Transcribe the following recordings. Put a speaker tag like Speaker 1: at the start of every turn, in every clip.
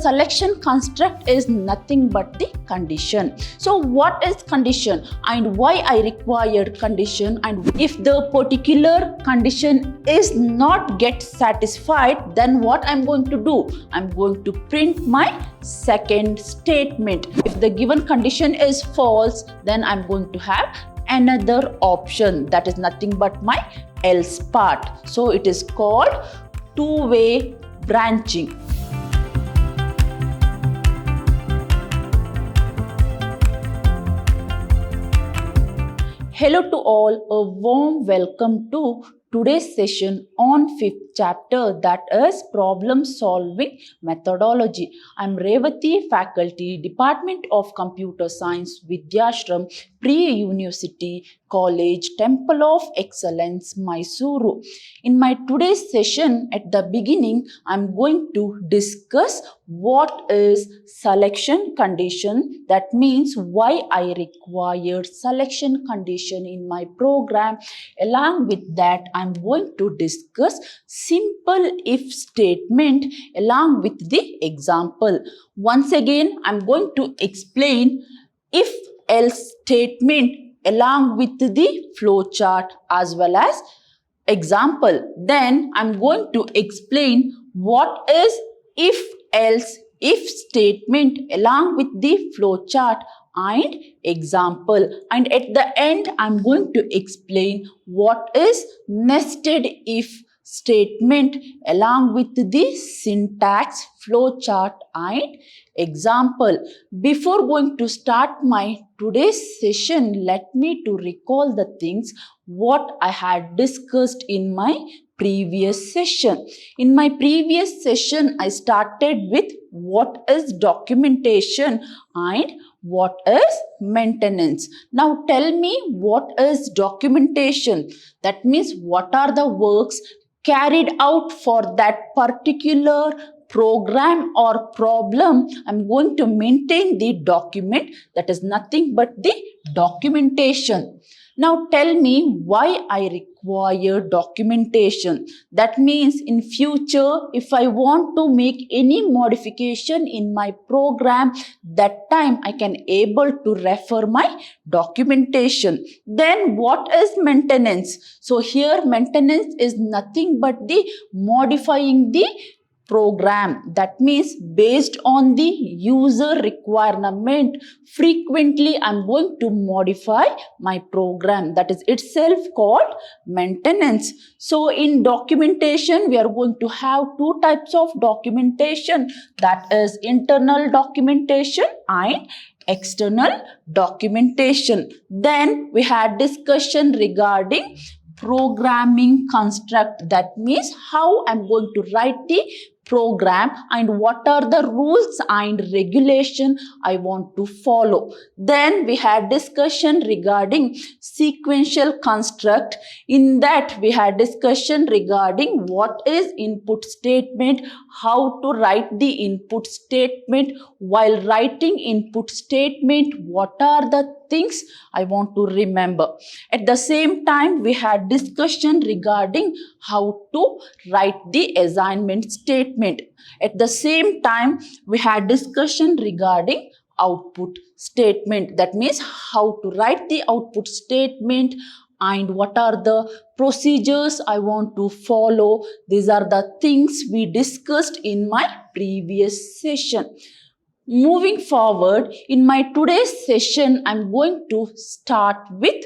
Speaker 1: selection construct is nothing but the condition. So what is condition and why I required condition, and if the particular condition is not get satisfied, then what I'm going to do? I'm going to print my second statement. If the given condition is false, then I'm going to have another option, that is nothing but my else part. So it is called two-way branching. Hello to all, a warm welcome to today's session on 5th chapter, that is problem solving methodology. I'm Revati, faculty, Department of Computer Science, Vidyashram, Pre-University College, Temple of Excellence, Mysuru. In my today's session, at the beginning, I'm going to discuss what is selection condition. That means why I required selection condition in my program. Along with that, I'm going to discuss simple if statement along with the example. Once again, I'm going to explain if else statement along with the flowchart as well as example. Then I'm going to explain what is if else if statement along with the flowchart and example. And at the end, I'm going to explain what is nested if statement along with the syntax, flowchart and example. Before going to start my today's session, let me to recall the things what I had discussed in my previous session. In my previous session, I started with what is documentation and what is maintenance. Now tell me what is documentation. That means what are the works carried out for that particular program or problem. I'm going to maintain the document, that is nothing but the documentation. Now tell me why I require documentation. That means in future, if I want to make any modification in my program, that time I can able to refer my documentation. Then what is maintenance? So here maintenance is nothing but the modifying the program. That means based on the user requirement, frequently I'm going to modify my program. That is itself called maintenance. So in documentation, we are going to have two types of documentation, that is internal documentation and external documentation. Then we had discussion regarding programming construct. That means how I'm going to write the program and what are the rules and regulation I want to follow. Then we had discussion regarding sequential construct. In that we had discussion regarding what is input statement, how to write the input statement. While writing input statement, what are the things I want to remember. At the same time, we had discussion regarding how to write the assignment statement. At the same time, we had discussion regarding output statement. That means how to write the output statement and what are the procedures I want to follow. These are the things we discussed in my previous session. Moving forward, in my today's session, I'm going to start with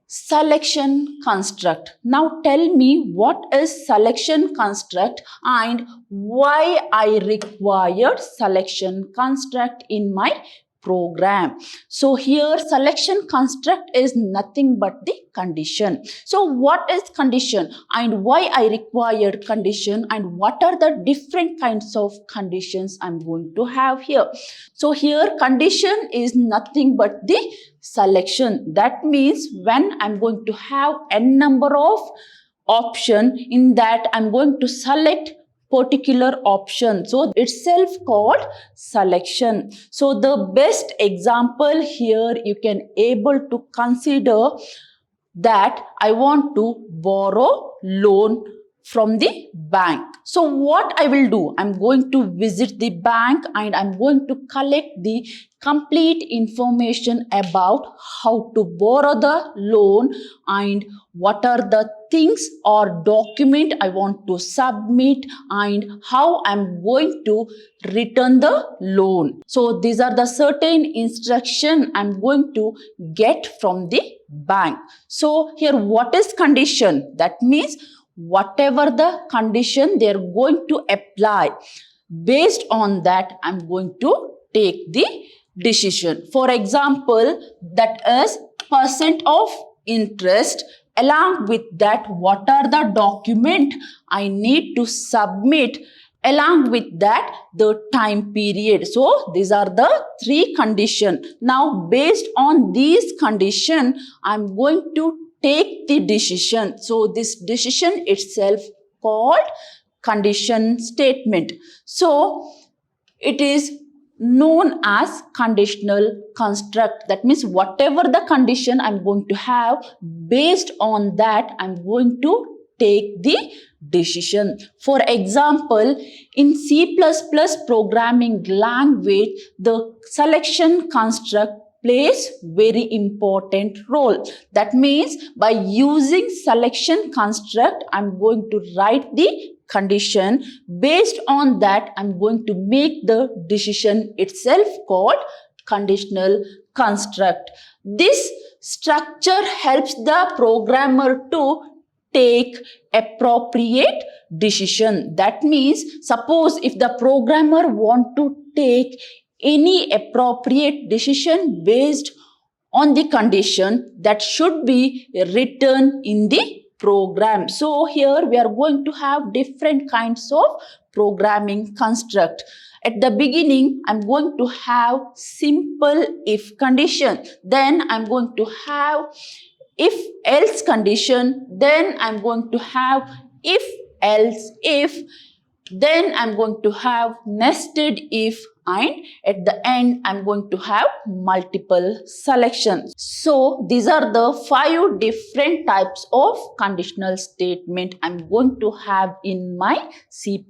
Speaker 1: selection construct. Now tell me what is selection construct and why I require selection construct in my program. So here selection construct is nothing but the condition. So what is condition and why I required condition and what are the different kinds of conditions I'm going to have here. So here condition is nothing but the selection. That means when I'm going to have n number of option, in that I'm going to select particular option. So itself called selection. So the best example here you can able to consider that I want to borrow loan from the bank. So what I will do, I'm going to visit the bank and I'm going to collect the complete information about how to borrow the loan and what are the things or document I want to submit and how I'm going to return the loan. So these are the certain instruction I'm going to get from the bank. So here what is condition? That means whatever the condition they are going to apply, based on that I'm going to take the decision. For example, that is percent of interest. Along with that, what are the document I need to submit? Along with that, the time period. So these are the three conditions. Now based on these conditions, I'm going to take the decision. So this decision itself called condition statement. So it is known as conditional construct. That means whatever the condition I'm going to have, based on that I'm going to take the decision. For example, in C++ programming language, the selection construct plays very important role. That means by using selection construct, I'm going to write the condition. Based on that, I'm going to make the decision itself called conditional construct. This structure helps the programmer to take appropriate decision. That means suppose if the programmer want to take any appropriate decision based on the condition, that should be written in the program. So here we are going to have different kinds of programming construct. At the beginning, I'm going to have simple if condition. Then I'm going to have if else condition. Then I'm going to have if else if. Then I'm going to have nested if, and at the end I'm going to have multiple selections. So these are the 5 different types of conditional statement I'm going to have in my C++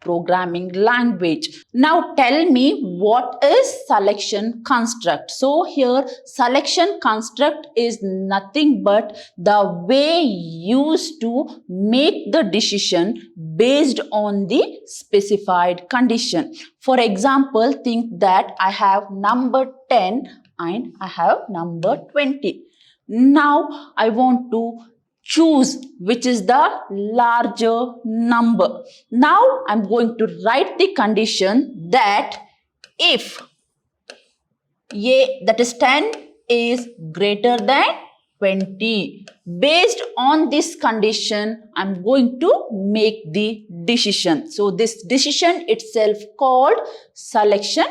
Speaker 1: programming language. Now tell me, what is selection construct? So here selection construct is nothing but the way used to make the decision based on the specified condition. For example, think that I have number 10 and I have number 20. Now I want to choose which is the larger number. Now I'm going to write the condition that if A, that is 10, is greater than 20. Based on this condition, I'm going to make the decision. So this decision itself called selection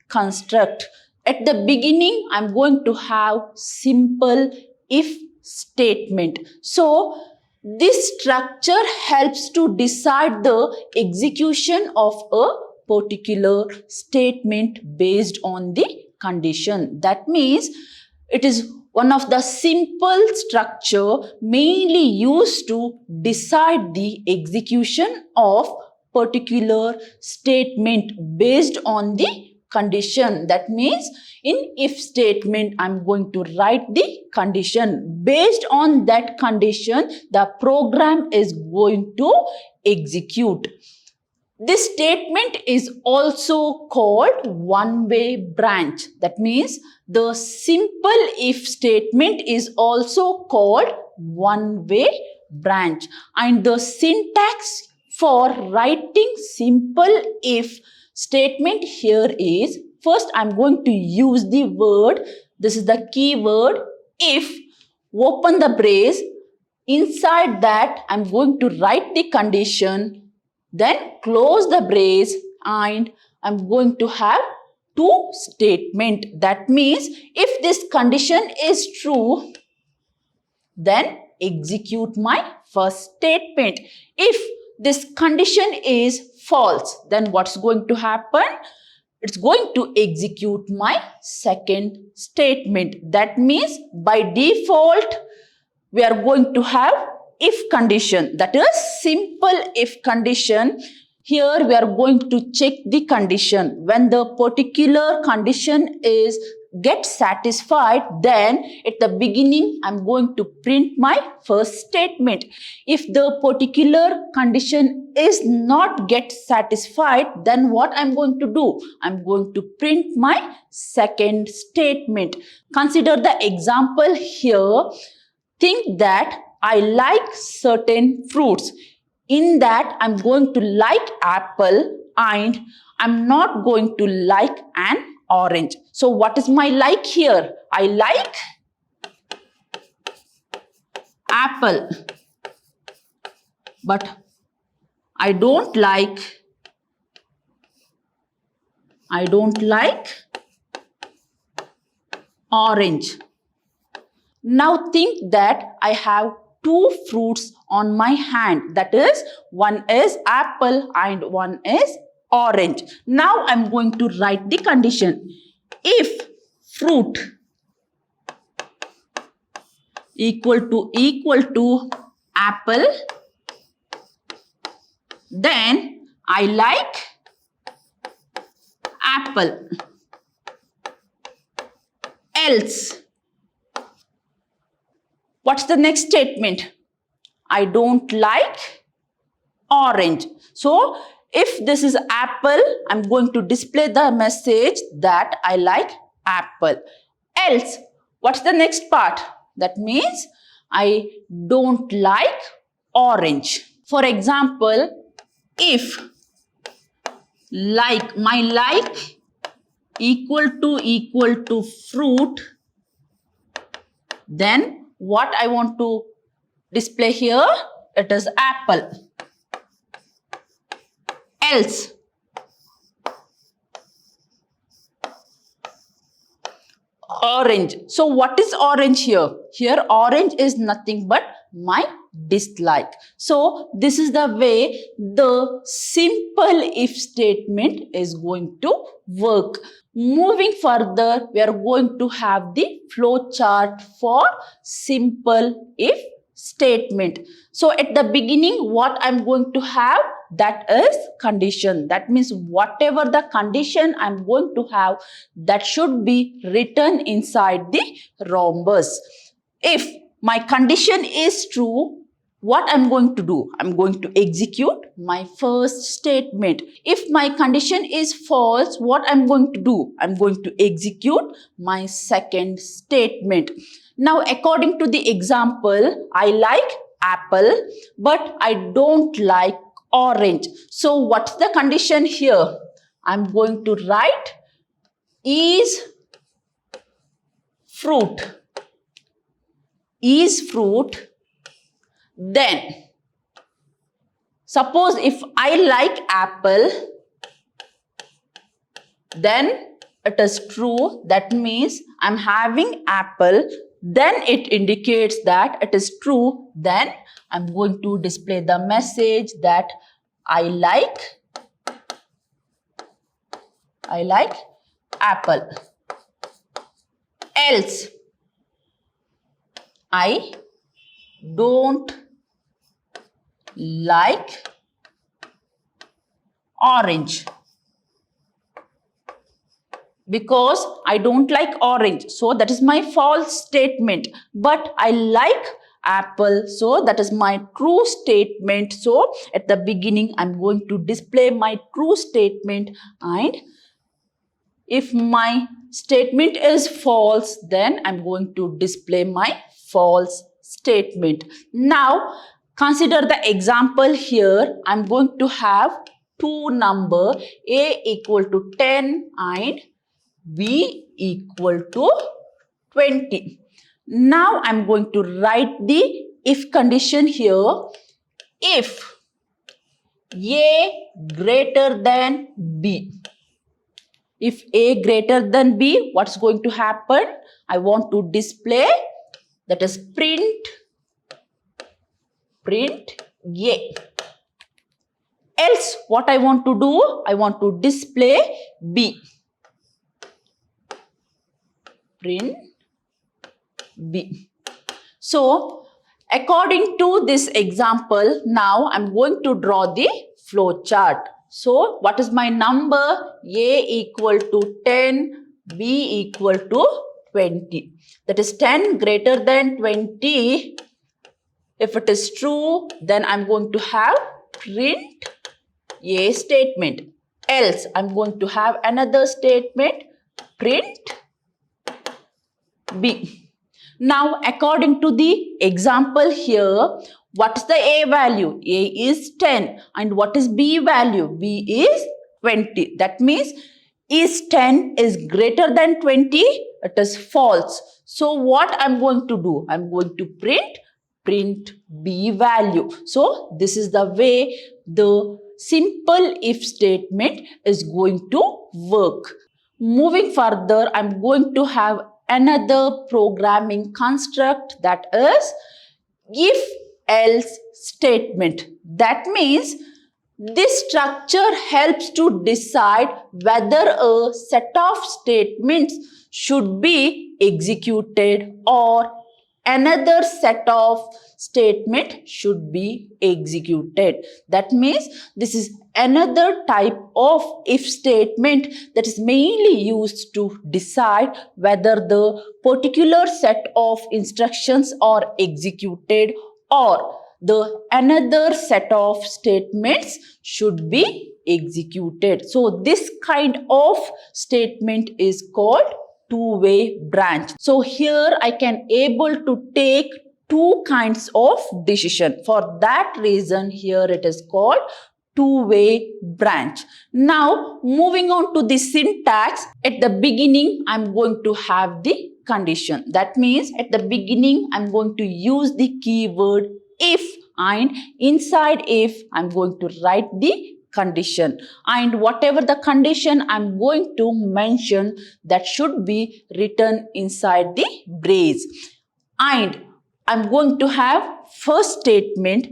Speaker 1: construct. At the beginning, I'm going to have simple if statement. So this structure helps to decide the execution of a particular statement based on the condition. That means it is one of the simple structure mainly used to decide the execution of particular statement based on the condition. That means in if statement, I'm going to write the condition. Based on that condition, the program is going to execute. This statement is also called one-way branch. That means the simple if statement is also called one-way branch. And the syntax for writing simple if statement here is, first I'm going to use the word, this is the keyword, if, open the brace. Inside that I'm going to write the condition, then close the brace, and I'm going to have two statement. That means if this condition is true, then execute my first statement. If this condition is false, then what's going to happen? It's going to execute my second statement. That means by default, we are going to have if condition, that is simple if condition. Here we are going to check the condition. When the particular condition is get satisfied, then at the beginning I'm going to print my first statement. If the particular condition is not get satisfied, then what I'm going to do? I'm going to print my second statement. Consider the example here. Think that I like certain fruits. In that, I'm going to like apple and I'm not going to like an orange. So what is my like here? I like apple, but I don't like orange. Now think that I have two fruits on my hand. That is, one is apple and one is orange. Now I'm going to write the condition. If fruit equal to apple, then I like apple. Else, what's the next statement? I don't like orange. So, if this is apple, I'm going to display the message that I like apple. Else, what's the next part? That means I don't like orange. For example, if my like equal to fruit, then what I want to display here? It is apple. Else, orange. So what is orange here? Here orange is nothing but my dislike. So this is the way the simple if statement is going to work. Moving further, we are going to have the flow chart for simple if statement. So at the beginning, what I'm going to have, that is condition. That means whatever the condition I'm going to have, that should be written inside the rhombus. If my condition is true, what I'm going to do? I'm going to execute my first statement. If my condition is false, what I'm going to do? I'm going to execute my second statement. Now, according to the example, I like apple, but I don't like orange. So, what's the condition here? I'm going to write is fruit. Is fruit. Then, suppose if I like apple, then it is true. That means I'm having apple. Then it indicates that it is true. Then I'm going to display the message that I like apple. Else, I don't like orange. Because I don't like orange. So that is my false statement. But I like apple. So that is my true statement. So at the beginning, I'm going to display my true statement. And if my statement is false, then I'm going to display my false statement. Now, consider the example here. I'm going to have two numbers, A equal to 10 and B equal to 20. Now I'm going to write the if condition here. If A greater than B. If A greater than B, what's going to happen? I want to display, that is print A. Else, what I want to do? I want to display B. Print B. So, According to this example, now I'm going to draw the flow chart. So what is my number? A equal to 10, B equal to 20. That is 10 greater than 20. If it is true, then I'm going to have print A statement. Else, I'm going to have another statement, print B. Now, according to the example here, what is the A value? A is 10. And what is B value? B is 20. That means, is 10 is greater than 20? It is false. So, what I'm going to do? I'm going to print B value. So, this is the way the simple if statement is going to work. Moving further, I'm going to have another programming construct, that is if else statement. That means this structure helps to decide whether a set of statements should be executed or another set of statement should be executed. That means this is another type of if statement that is mainly used to decide whether the particular set of instructions are executed or the another set of statements should be executed. So this kind of statement is called two-way branch. So here I can able to take two kinds of decision. For that reason, here it is called two-way branch. Now, moving on to the syntax, at the beginning, I'm going to have the condition. That means at the beginning, I'm going to use the keyword if, and inside if, I'm going to write the condition, and whatever the condition I'm going to mention, that should be written inside the brace. And I'm going to have first statement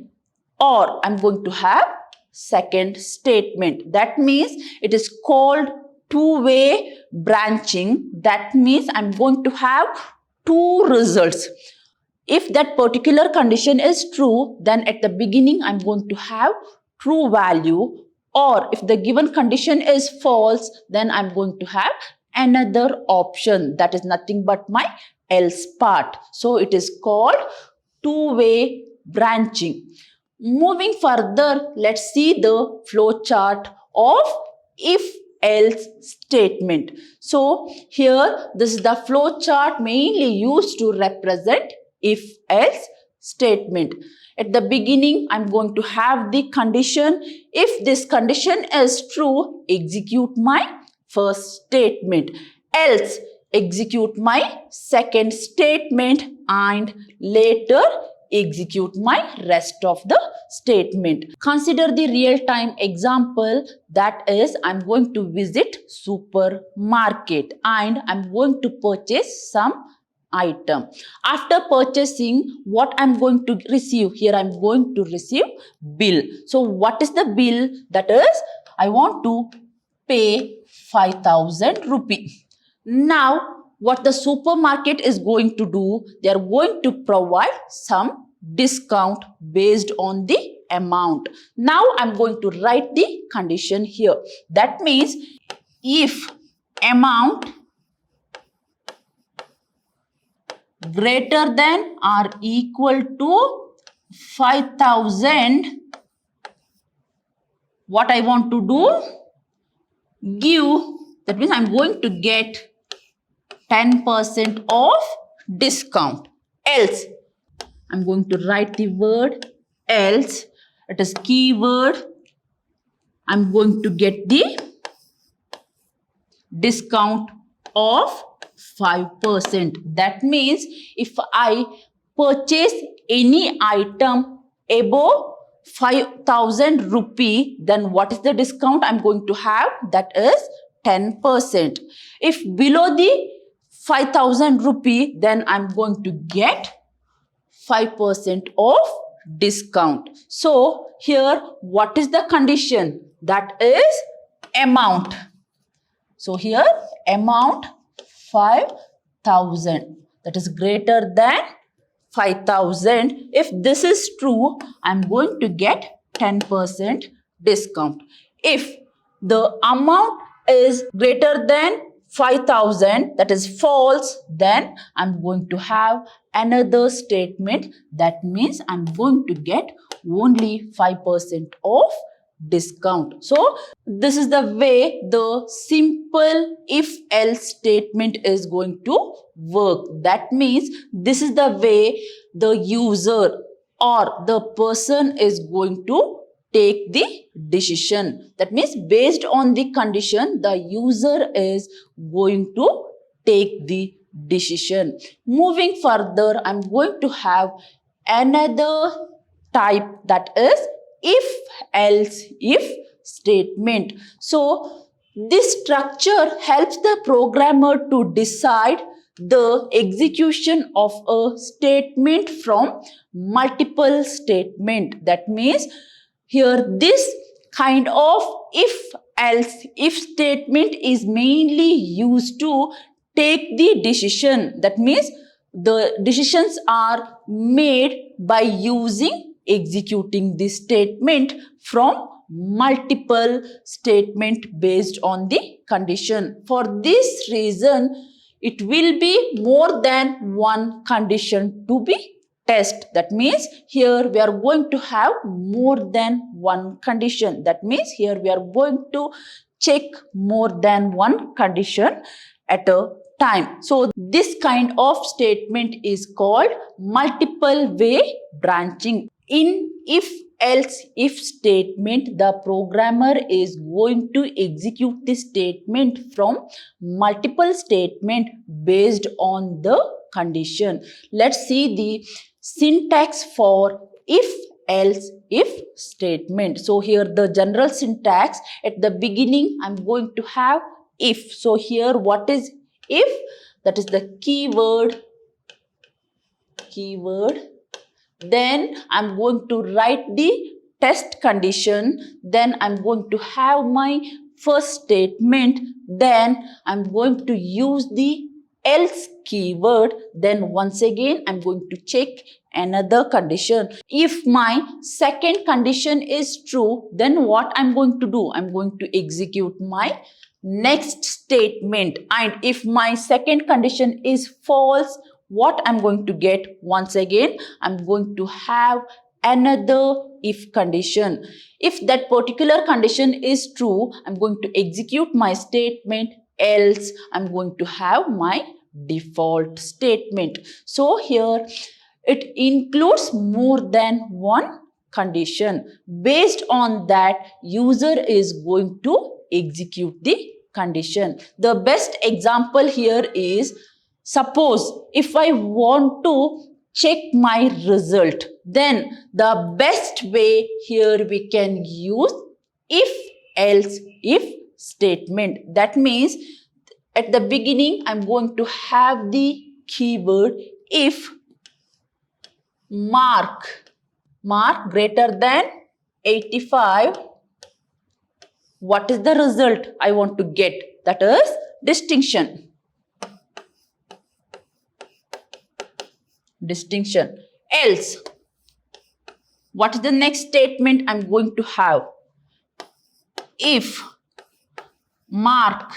Speaker 1: or I'm going to have second statement. That means it is called two-way branching. That means I'm going to have two results. If that particular condition is true, then at the beginning I'm going to have true value, or if the given condition is false, then I'm going to have another option, that is nothing but my else part. So it is called two-way branching. Moving further, let's see the flow chart of if else statement. So here this is the flow chart mainly used to represent if else statement. At the beginning, I'm going to have the condition. If this condition is true, execute my first statement. Else, execute my second statement, and later execute my rest of the statement. Consider the real-time example, that is I'm going to visit supermarket and I'm going to purchase some item. After purchasing, what I'm going to receive? Here I'm going to receive bill. So what is the bill? That is, I want to pay 5,000 rupee. Now, what the supermarket is going to do? They are going to provide some discount based on the amount. Now, I'm going to write the condition here. That means, if amount greater than or equal to 5,000, what I want to do? Give, that means I'm going to get 10% of discount. Else, I'm going to write the word else. It is keyword. I'm going to get the discount of 5%. That means if I purchase any item above 5,000 rupee, then what is the discount I'm going to have? That is 10%. If below the 5,000 rupee, then I'm going to get 5% of discount. So here, what is the condition? That is amount. So here, amount 5,000, that is greater than 5,000. If this is true, I'm going to get 10% discount. If the amount is greater than 5,000, that is false, then I'm going to have another statement. That means I'm going to get only 5% off discount. So this is the way the simple if else statement is going to work. That means this is the way the user or the person is going to take the decision. That means based on the condition, the user is going to take the decision. Moving further, I'm going to have another type, that is if else if statement. So this structure helps the programmer to decide the execution of a statement from multiple statement. That means here this kind of if else if statement is mainly used to take the decision. That means the decisions are made by executing this statement from multiple statement based on the condition. For this reason, it will be more than one condition to be test. That means here we are going to have more than one condition. That means here we are going to check more than one condition at a time. So this kind of statement is called multiple way branching. In if else if statement, the programmer is going to execute the statement from multiple statement based on the condition. Let's see the syntax for if else if statement. So here the general syntax, at the beginning I'm going to have if. So here what is if? That is the keyword. Then I'm going to write the test condition. Then I'm going to have my first statement. Then I'm going to use the else keyword. Then once again I'm going to check another condition. If my second condition is true, then what I'm going to do? I'm going to execute my next statement. And if my second condition is false, what I'm going to get? Once again, I'm going to have another if condition. If that particular condition is true, I'm going to execute my statement. Else, I'm going to have my default statement. So here it includes more than one condition. Based on that, user is going to execute the condition. The best example here is, suppose if I want to check my result, then the best way here we can use if else if statement. That means at the beginning I'm going to have the keyword if mark greater than 85. What is the result I want to get? That is distinction. Else, what is the next statement I'm going to have? If mark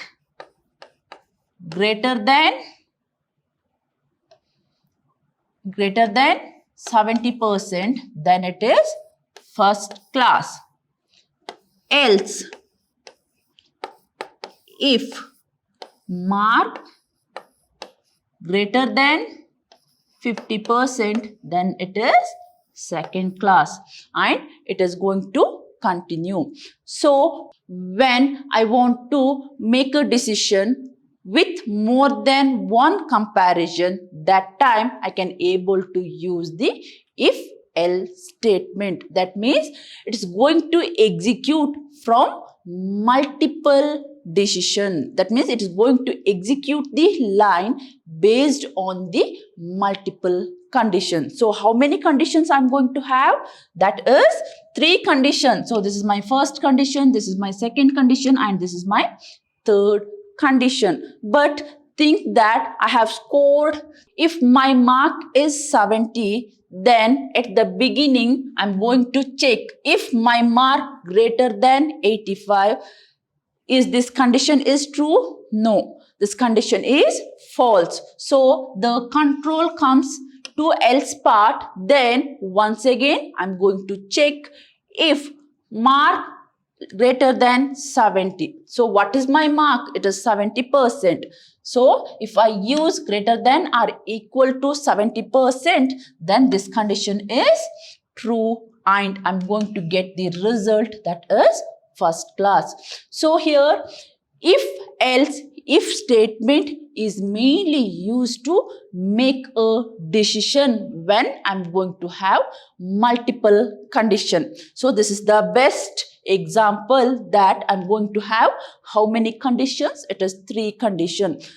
Speaker 1: greater than 70%, then it is first class. Else, if mark greater than 50%, then it is second class, and it is going to continue. So when I want to make a decision with more than one comparison, that time I can able to use the if else statement. That means it is going to execute from multiple decision. That means it is going to execute the line based on the multiple conditions. So how many conditions I'm going to have? That is 3 conditions. So this is my first condition, this is my second condition, and this is my third condition. But think that I have scored, if my mark is 70, then at the beginning, I'm going to check if my mark greater than 85. Is this condition is true? No, this condition is false. So the control comes to else part. Then once again, I'm going to check if mark greater than 70. So what is my mark? It is 70%. So if I use greater than or equal to 70%, then this condition is true and I'm going to get the result that is first class. So here, if else if statement is mainly used to make a decision when I'm going to have multiple condition. So this is the best example that I'm going to have how many conditions? It is 3 conditions.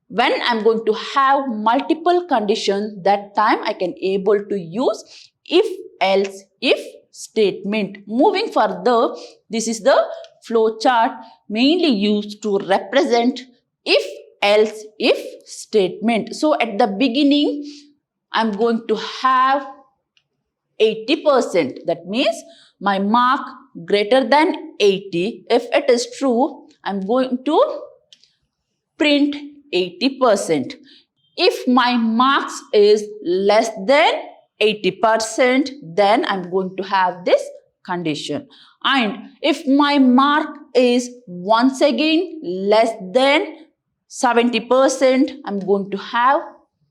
Speaker 1: When I'm going to have multiple conditions, that time I can able to use if else if statement. Moving further, this is the flow chart mainly used to represent if else if statement. So at the beginning, I'm going to have 80%. That means my mark greater than 80. If it is true, I'm going to print 80%. If my marks is less than 80%, then I'm going to have this condition. And if my mark is once again less than 70%, I'm going to have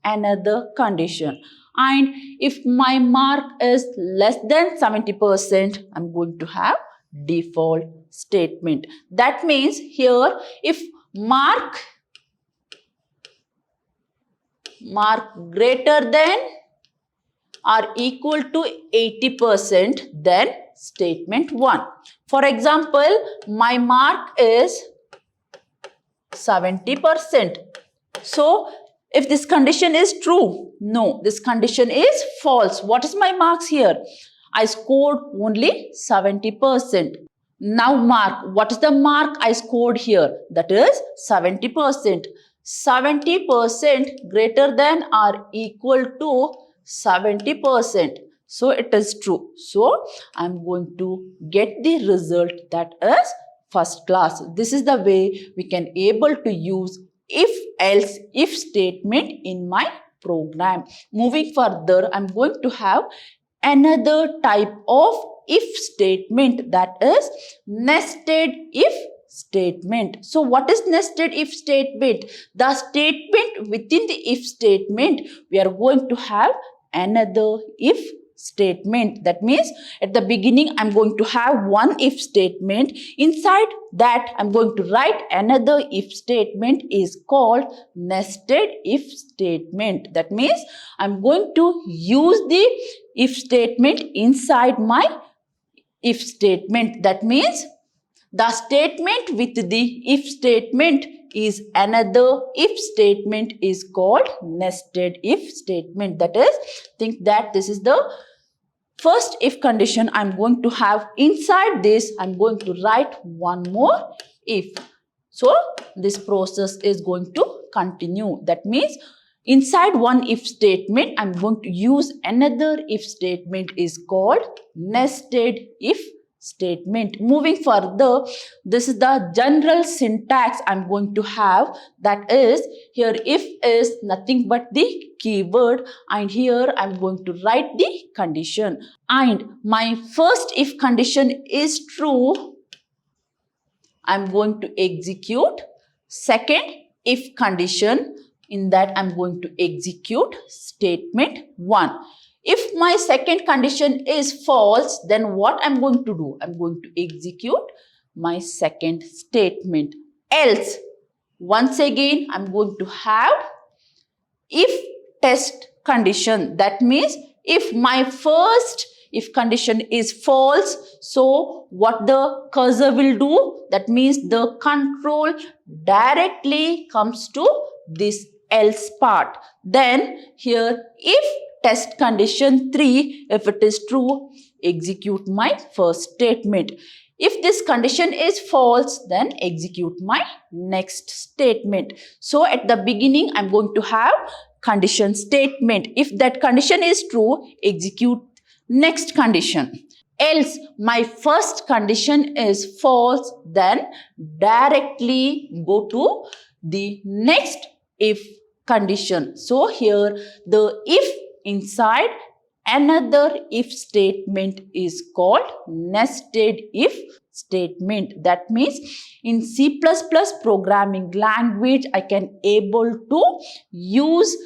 Speaker 1: another condition. And if my mark is less than 70%, I'm going to have default statement. That means here, if mark greater than or equal to 80%, then statement 1. For example, my mark is 70%. So, if this condition is true, no, this condition is false. What is my marks here? I scored only 70%. Now mark, what is the mark I scored here? That is 70%. 70% greater than or equal to 70%. So it is true. So I'm going to get the result that is first class. This is the way we can able to use if else if statement in my program. Moving further, I'm going to have another type of if statement, that is nested if statement. So what is nested if statement? The statement within the if statement, we are going to have another if statement. That means at the beginning, I'm going to have one if statement. Inside that, I'm going to write another if statement is called nested if statement. That means I'm going to use the if statement inside my if statement. That means the statement with the if statement is another if statement is called nested if statement. That is, think that this is the first if condition I'm going to have. Inside this, I'm going to write one more if. So, this process is going to continue. That means, inside one if statement, I'm going to use another if statement is called nested if statement. Moving further, this is the general syntax I'm going to have. That is, here if is nothing but the keyword, and here I'm going to write the condition. And my first if condition is true, I'm going to execute. Second if condition, in that I'm going to execute statement 1. If my second condition is false, then what I'm going to do? I'm going to execute my second statement. Else, once again, I'm going to have if test condition. That means if my first if condition is false, so what the cursor will do? That means the control directly comes to this else part. Then here if test condition 3, if it is true, execute my first statement. If this condition is false, then execute my next statement. So at the beginning, I'm going to have condition statement. If that condition is true, execute next condition. Else, my first condition is false, then directly go to the next if condition. So here the if inside another if statement is called nested if statement. That means in C++ programming language, I can able to use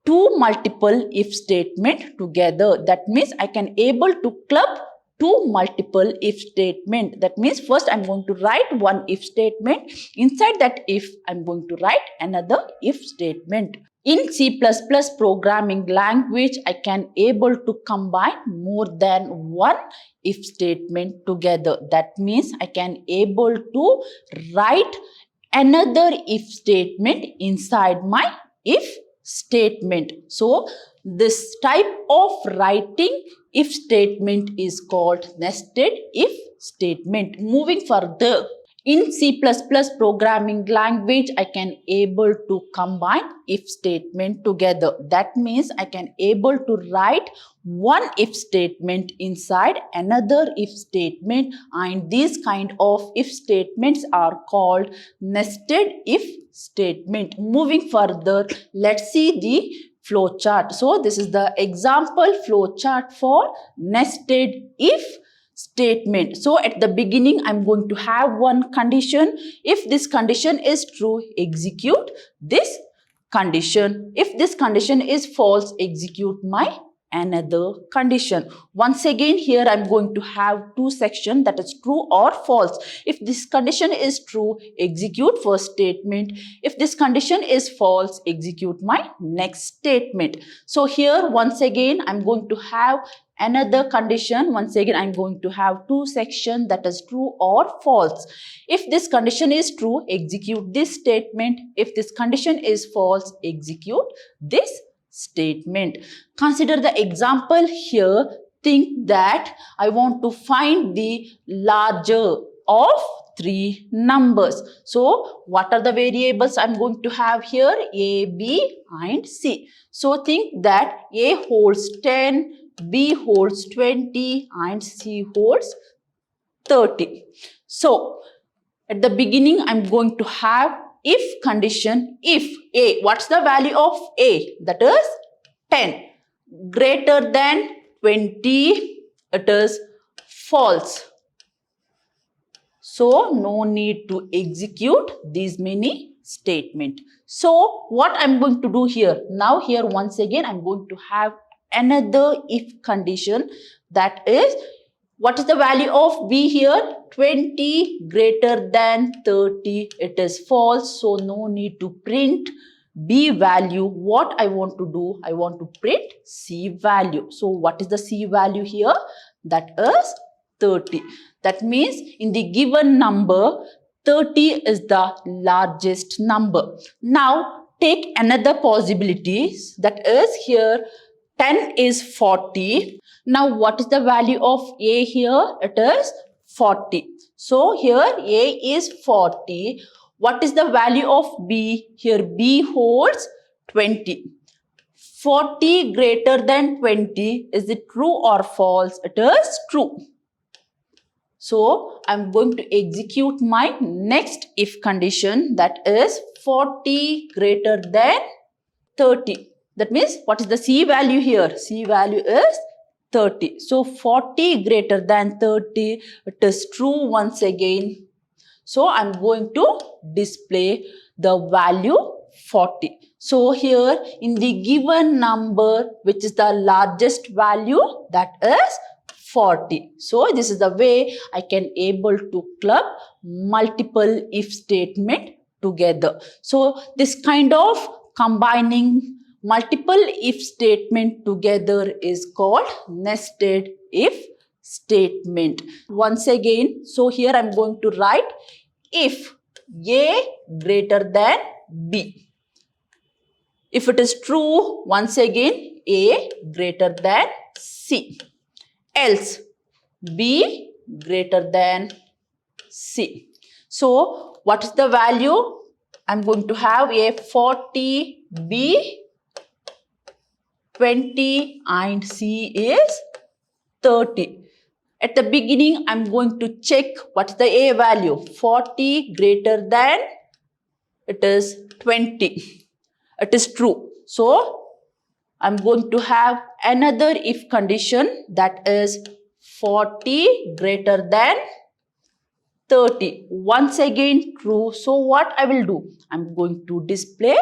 Speaker 1: two multiple if statement together. That means I can able to club two multiple if statement. That means first I'm going to write one if statement. Inside that if, I'm going to write another if statement. In C++ programming language, I can able to combine more than one if statement together. That means I can able to write another if statement inside my if statement. So this type of writing if statement is called nested if statement. Moving further, in C++ programming language, I can able to combine if statement together. That means I can able to write one if statement inside another if statement, and these kind of if statements are called nested if statement. Moving further, let's see the flow chart. So this is the example flow chart for nested if statement. So at the beginning, I'm going to have one condition. If this condition is true, execute this condition. If this condition is false, execute my another condition. Once again, here I'm going to have two sections, that is true or false. If this condition is true, execute first statement. If this condition is false, execute my next statement. So here once again I'm going to have another condition. Once again I'm going to have two sections, that is true or false. If this condition is true, execute this statement. If this condition is false, execute this statement. Consider the example here. Think that I want to find the larger of three numbers. So what are the variables I'm going to have here? A, B and C. So think that A holds 10, B holds 20 and C holds 30. So at the beginning I'm going to have if condition. If A, what's the value of A? That is 10. Greater than 20, it is false. So no need to execute these many statement. So what I'm going to do here? Now here once again I'm going to have another if condition. That is, what is the value of B here? 20 greater than 30. It is false. So no need to print B value. What I want to do? I want to print C value. So what is the C value here? That is 30. That means in the given number, 30 is the largest number. Now take another possibility. That is here 10 is 40. Now what is the value of A here? It is 40. So here A is 40. What is the value of B? Here B holds 20. 40 greater than 20. Is it true or false? It is true. So I'm going to execute my next if condition. That is 40 greater than 30. That means what is the C value here? C value is 30. So 40 greater than 30. It is true once again. So I'm going to display the value 40. So here in the given number, which is the largest value, that is 40. So this is the way I can able to club multiple if statement together. So this kind of combining multiple if statement together is called nested if statement. Once again, so here I'm going to write if A greater than B. If it is true, once again A greater than C. Else B greater than C. So what is the value? I'm going to have a 40, B 20 and C is 30. At the beginning, I'm going to check what's the A value. 40 greater than, it is 20. It is true. So I'm going to have another if condition, that is 40 greater than 30. Once again true. So what I will do? I'm going to display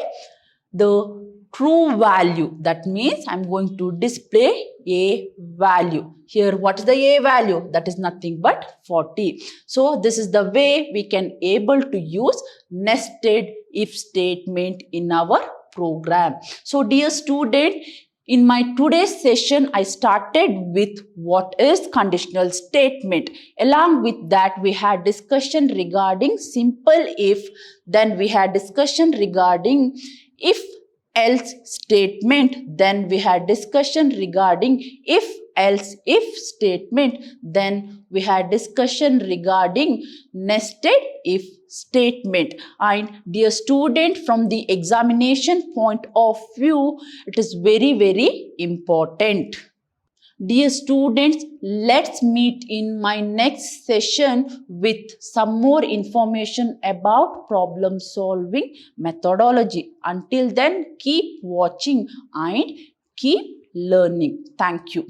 Speaker 1: the true value. That means I'm going to display a value. Here what is the A value? That is nothing but 40. So this is the way we can able to use nested if statement in our program. So dear student, in my today's session, I started with what is conditional statement. Along with that, we had discussion regarding simple if. Then we had discussion regarding if else statement. Then we had discussion regarding if else if statement. Then we had discussion regarding nested if statement. And dear student, from the examination point of view, it is very important. Dear students, let's meet in my next session with some more information about problem solving methodology. Until then, keep watching and keep learning. Thank you.